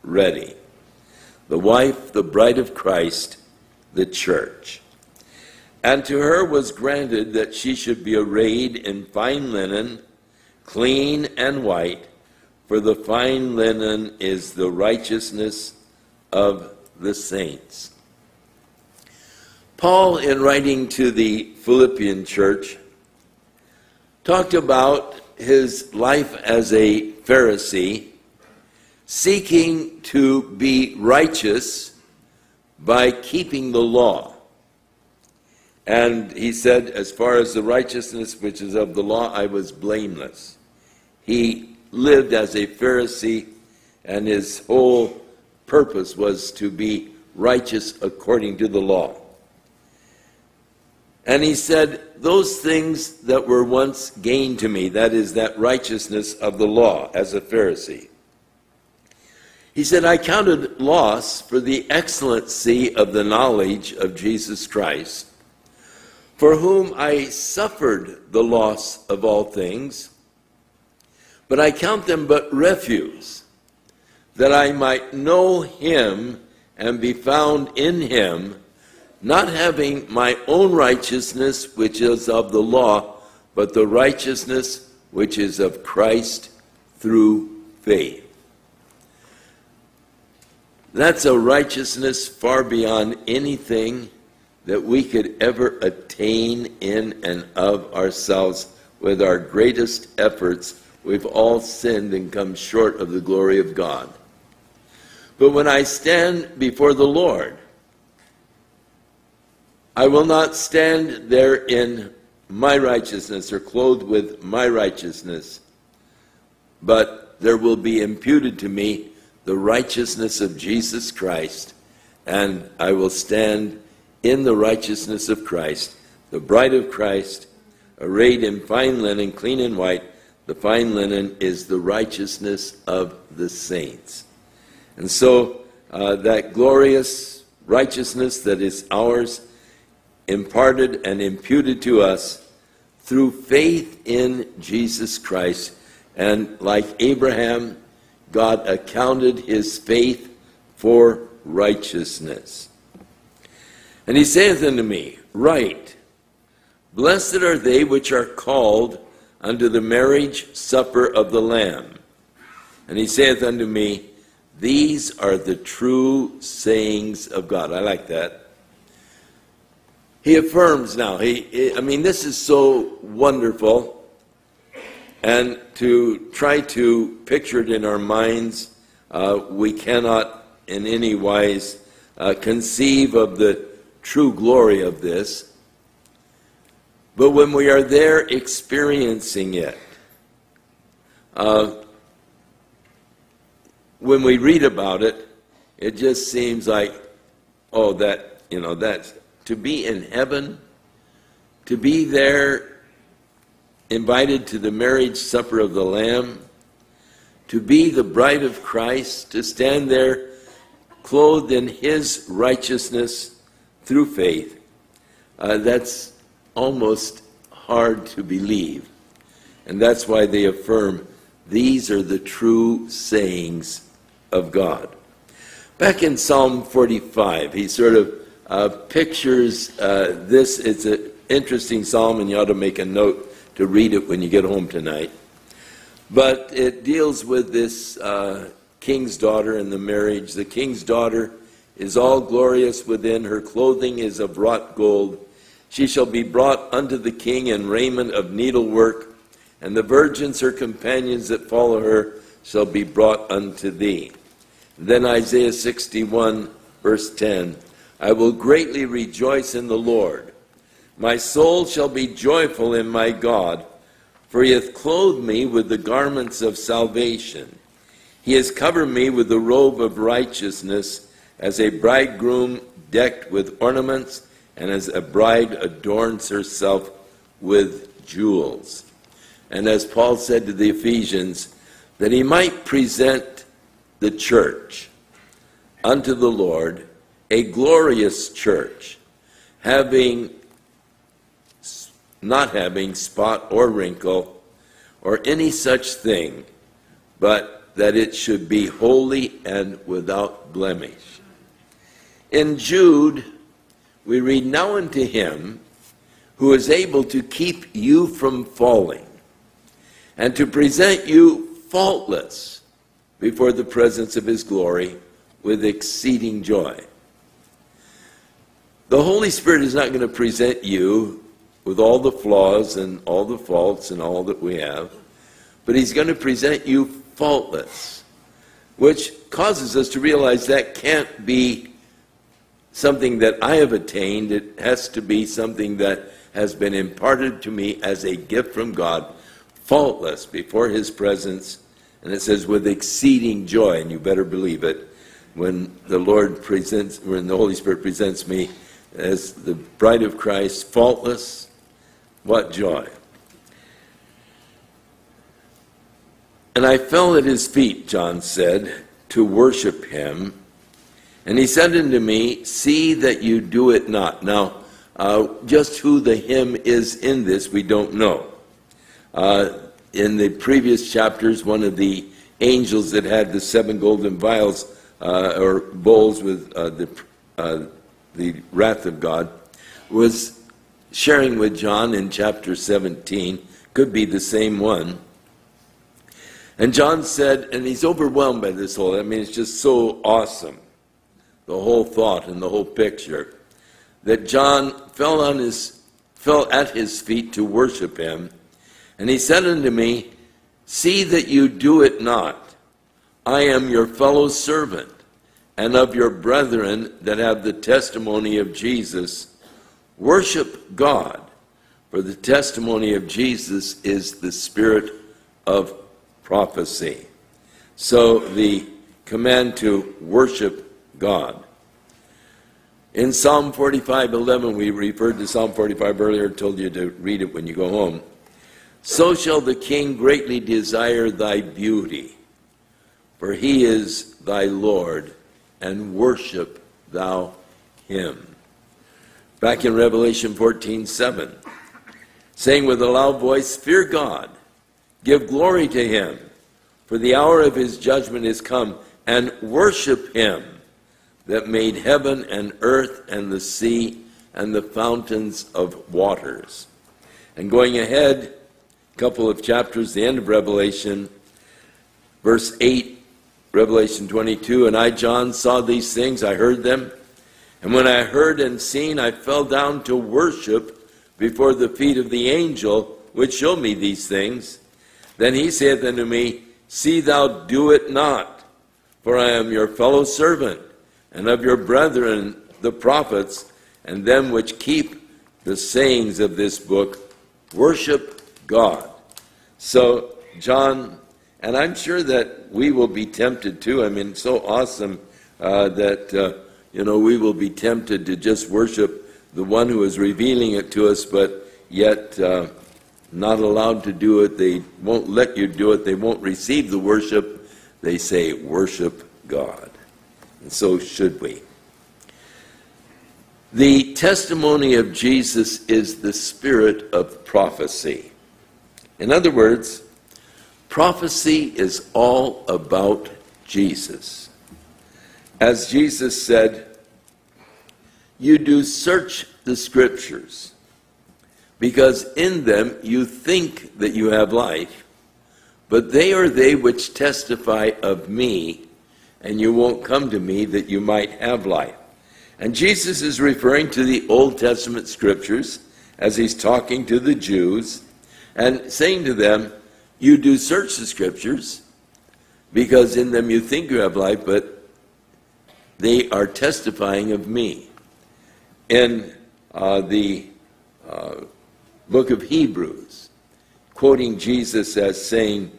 ready. The wife, the bride of Christ, the church. And to her was granted that she should be arrayed in fine linen, clean and white, for the fine linen is the righteousness of the saints. Paul, in writing to the Philippian church, talked about his life as a Pharisee, seeking to be righteous by keeping the law. And he said, as far as the righteousness which is of the law, I was blameless. He lived as a Pharisee, and his whole purpose was to be righteous according to the law. And he said, those things that were once gained to me, that is, that righteousness of the law as a Pharisee. He said, I counted loss for the excellency of the knowledge of Jesus Christ, for whom I suffered the loss of all things, but I count them but refuse, that I might know him and be found in him, not having my own righteousness, which is of the law, but the righteousness which is of Christ through faith. That's a righteousness far beyond anything that we could ever attain in and of ourselves. With our greatest efforts, we've all sinned and come short of the glory of God. But when I stand before the Lord, I will not stand there in my righteousness or clothed with my righteousness, but there will be imputed to me the righteousness of Jesus Christ, and I will stand in the righteousness of Christ, the bride of Christ, arrayed in fine linen, clean and white. The fine linen is the righteousness of the saints. And so that glorious righteousness that is ours, imparted and imputed to us through faith in Jesus Christ. And like Abraham, God accounted his faith for righteousness. And he saith unto me, Write, blessed are they which are called unto the marriage supper of the Lamb. And he saith unto me, These are the true sayings of God. I like that. He affirms now. This is so wonderful. And to try to picture it in our minds, we cannot in any wise conceive of the true glory of this. But when we are there experiencing it, when we read about it, it just seems like, that's to be in heaven, to be there invited to the marriage supper of the Lamb, to be the bride of Christ, to stand there clothed in his righteousness through faith. That's almost hard to believe. And that's why they affirm these are the true sayings of God. Back in Psalm 45, he sort of pictures this. It's an interesting psalm, and you ought to make a note to read it when you get home tonight. But it deals with this king's daughter and the marriage. The king's daughter is all glorious within. Her clothing is of wrought gold. She shall be brought unto the king in raiment of needlework, and the virgins, her companions that follow her, shall be brought unto thee. Then Isaiah 61, verse 10, I will greatly rejoice in the Lord. My soul shall be joyful in my God, for he hath clothed me with the garments of salvation. He has covered me with the robe of righteousness, as a bridegroom decked with ornaments, and as a bride adorns herself with jewels. And as Paul said to the Ephesians, that he might present the church unto the Lord, a glorious church, not having spot or wrinkle or any such thing, but that it should be holy and without blemish. In Jude, we read, "Now unto him who is able to keep you from falling, and to present you faultless before the presence of his glory with exceeding joy." The Holy Spirit is not going to present you with all the flaws and all the faults and all that we have, but he's going to present you faultless, which causes us to realize that can't be something that I have attained. It has to be something that has been imparted to me as a gift from God, faultless before his presence. And it says with exceeding joy, and you better believe it, when the Holy Spirit presents me as the bride of Christ, faultless, what joy. "And I fell at his feet," John said, "to worship him. And he said unto me, See that you do it not." Now, just who the him is in this, we don't know. In the previous chapters, one of the angels that had the 7 golden vials, or bowls with the wrath of God, was sharing with John in chapter 17. Could be the same one. And John said, and he's overwhelmed by this whole, it's just so awesome, the whole thought and the whole picture, that John fell at his feet to worship him. And he said unto me, See that you do it not. I am your fellow servant, and of your brethren that have the testimony of Jesus. Worship God, for the testimony of Jesus is the spirit of prophecy. So the command to worship God. In Psalm 45:11, we referred to Psalm 45 earlier, told you to read it when you go home. "So shall the king greatly desire thy beauty, for he is thy Lord, and worship thou him." Back in Revelation 14:7, saying with a loud voice, "Fear God, give glory to him, for the hour of his judgment is come, and worship him that made heaven and earth and the sea and the fountains of waters." And going ahead, a couple of chapters, the end of Revelation, verse 8, Revelation 22, "And I, John, saw these things, I heard them. And when I heard and seen, I fell down to worship before the feet of the angel which showed me these things. Then he saith unto me, See thou do it not, for I am your fellow servant, and of your brethren the prophets, and them which keep the sayings of this book. Worship God." So John, and I'm sure that we will be tempted too. It's so awesome that we will be tempted to just worship the one who is revealing it to us, but yet not allowed to do it. They won't let you do it. They won't receive the worship. They say, worship God. And so should we. The testimony of Jesus is the spirit of prophecy. In other words, prophecy is all about Jesus. As Jesus said, "You do search the scriptures, because in them you think that you have life, but they are they which testify of me, and you won't come to me that you might have life." And Jesus is referring to the Old Testament scriptures as he's talking to the Jews and saying to them, "You do search the scriptures, because in them you think you have life, but they are testifying of me." In the book of Hebrews, quoting Jesus as saying,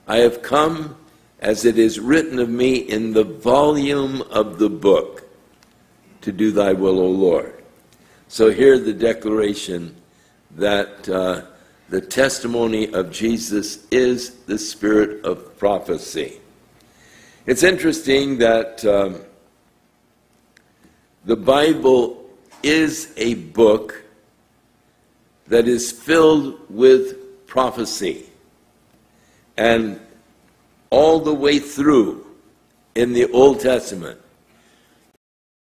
"I have come as it is written of me in the volume of the book to do thy will, O Lord." So here the declaration that the testimony of Jesus is the spirit of prophecy. It's interesting that the Bible is a book that is filled with prophecy. And all the way through in the Old Testament.